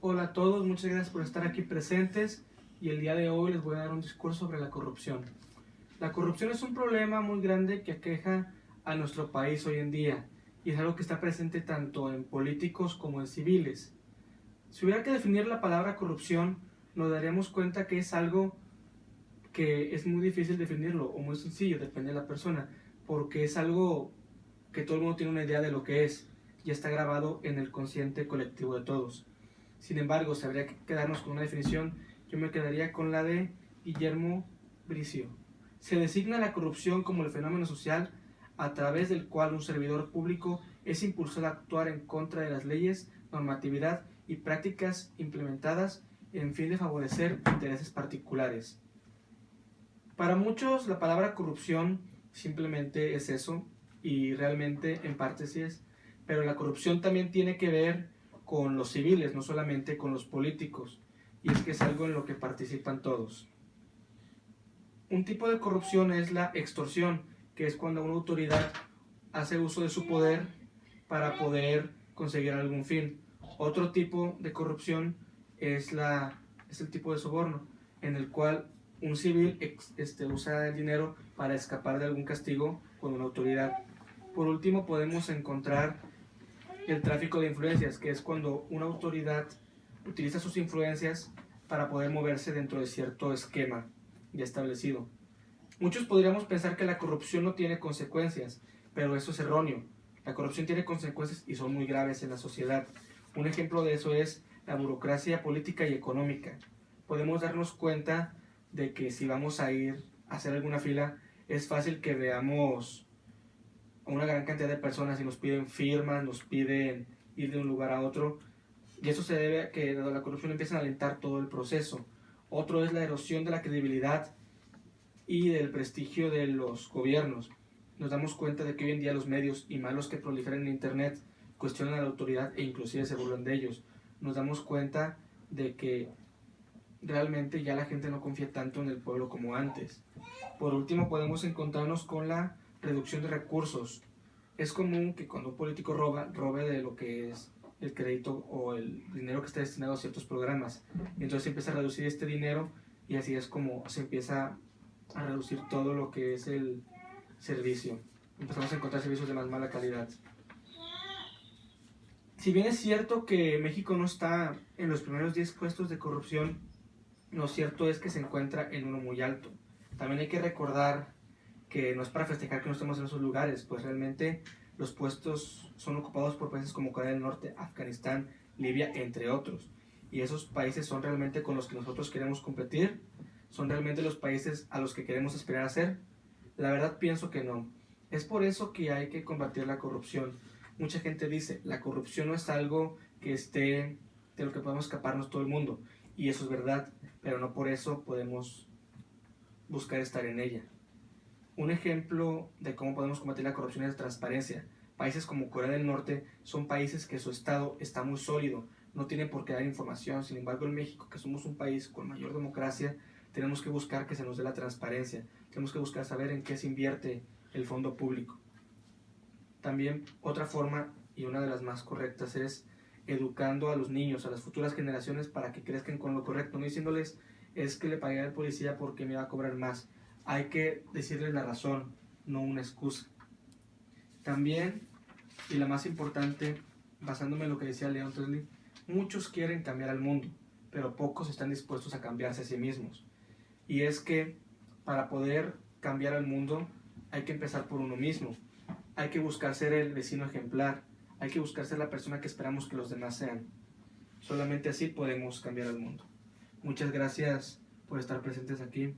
Hola a todos, muchas gracias por estar aquí presentes y el día de hoy les voy a dar un discurso sobre la corrupción. La corrupción es un problema muy grande que aqueja a nuestro país hoy en día y es algo que está presente tanto en políticos como en civiles. Si hubiera que definir la palabra corrupción, nos daríamos cuenta que es algo que es muy difícil definirlo o muy sencillo, depende de la persona, porque es algo que todo el mundo tiene una idea de lo que es y está grabado en el consciente colectivo de todos. Sin embargo, si habría que quedarnos con una definición, yo me quedaría con la de Guillermo Bricio. Se designa la corrupción como el fenómeno social a través del cual un servidor público es impulsado a actuar en contra de las leyes, normatividad y prácticas implementadas en fin de favorecer intereses particulares. Para muchos la palabra corrupción simplemente es eso, y realmente en parte sí es, pero la corrupción también tiene que ver con los civiles, no solamente con los políticos, y es que es algo en lo que participan todos. Un tipo de corrupción es la extorsión, que es cuando una autoridad hace uso de su poder para poder conseguir algún fin. Otro tipo de corrupción es el tipo de soborno, en el cual un civil usa el dinero para escapar de algún castigo con una autoridad. Por último, podemos encontrar el tráfico de influencias, que es cuando una autoridad utiliza sus influencias para poder moverse dentro de cierto esquema ya establecido. Muchos podríamos pensar que la corrupción no tiene consecuencias, pero eso es erróneo. La corrupción tiene consecuencias y son muy graves en la sociedad. Un ejemplo de eso es la burocracia política y económica. Podemos darnos cuenta de que si vamos a ir a hacer alguna fila, es fácil que veamos a una gran cantidad de personas y nos piden firmas, nos piden ir de un lugar a otro, y eso se debe a que la corrupción empieza a alentar todo el proceso. Otro es la erosión de la credibilidad y del prestigio de los gobiernos. Nos damos cuenta de que hoy en día los medios y malos que proliferan en internet cuestionan a la autoridad e inclusive se burlan de ellos. Nos damos cuenta de que realmente ya la gente no confía tanto en el pueblo como antes. Por último, podemos encontrarnos con la reducción de recursos. Es común que cuando un político robe de lo que es el crédito o el dinero que está destinado a ciertos programas. Y entonces se empieza a reducir este dinero y así es como se empieza a reducir todo lo que es el servicio. Empezamos a encontrar servicios de más mala calidad. Si bien es cierto que México no está en los primeros 10 puestos de corrupción, lo cierto es que se encuentra en uno muy alto. También hay que recordar que no es para festejar que no estemos en esos lugares, pues realmente los puestos son ocupados por países como Corea del Norte, Afganistán, Libia, entre otros. Y esos países son realmente con los que nosotros queremos competir, son realmente los países a los que queremos aspirar a ser. La verdad pienso que no. Es por eso que hay que combatir la corrupción. Mucha gente dice, la corrupción no es algo que esté de lo que podemos escaparnos todo el mundo. Y eso es verdad, pero no por eso podemos buscar estar en ella. Un ejemplo de cómo podemos combatir la corrupción es la transparencia. Países como Corea del Norte son países que su Estado está muy sólido, no tienen por qué dar información. Sin embargo, en México, que somos un país con mayor democracia, tenemos que buscar que se nos dé la transparencia. Tenemos que buscar saber en qué se invierte el fondo público. También otra forma, y una de las más correctas, es educando a los niños, a las futuras generaciones, para que crezcan con lo correcto, no diciéndoles es que le pagué al policía porque me va a cobrar más. Hay que decirles la razón, no una excusa. También, y la más importante, basándome en lo que decía Leon Tresley, muchos quieren cambiar al mundo, pero pocos están dispuestos a cambiarse a sí mismos. Y es que para poder cambiar al mundo hay que empezar por uno mismo. Hay que buscar ser el vecino ejemplar. Hay que buscar ser la persona que esperamos que los demás sean. Solamente así podemos cambiar al mundo. Muchas gracias por estar presentes aquí.